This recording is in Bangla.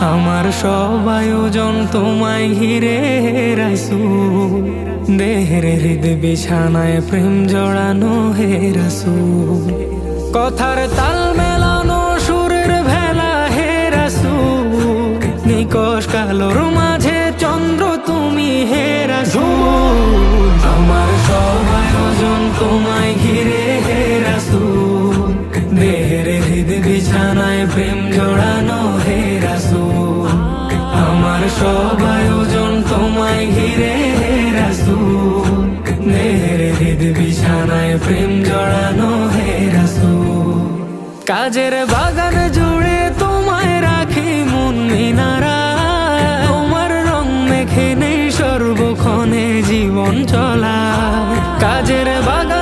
আমার সব আয়োজন তোমায় ঘিরে রাসূল, দেহের হৃদ বিছানায় প্রেম জড়ানো হে রাসূল। কথার তাল মেলানো সুরের ভেলা হে রাসূল, নিকশ কালোর মাঝে চন্দ্র তুমি হে রাসূল। আমার সব আয়োজন তোমায় ঘিরে হে রাসূল, দেহের হৃদ বিছানায় প্রেম জড়ানো হে রাসূল। আমার সব আয়োজন তোমায় ঘিরে হে রাসূল, দেহের হৃদ বিছানায় প্রেম জড়ানো হে রাসূল। কাজের বাগান জুড়ে তোমায় রাখি মন মিনারা, তোমার রং মেখে নেই সর্বক্ষণে জীবন চলা। কাজের বাগান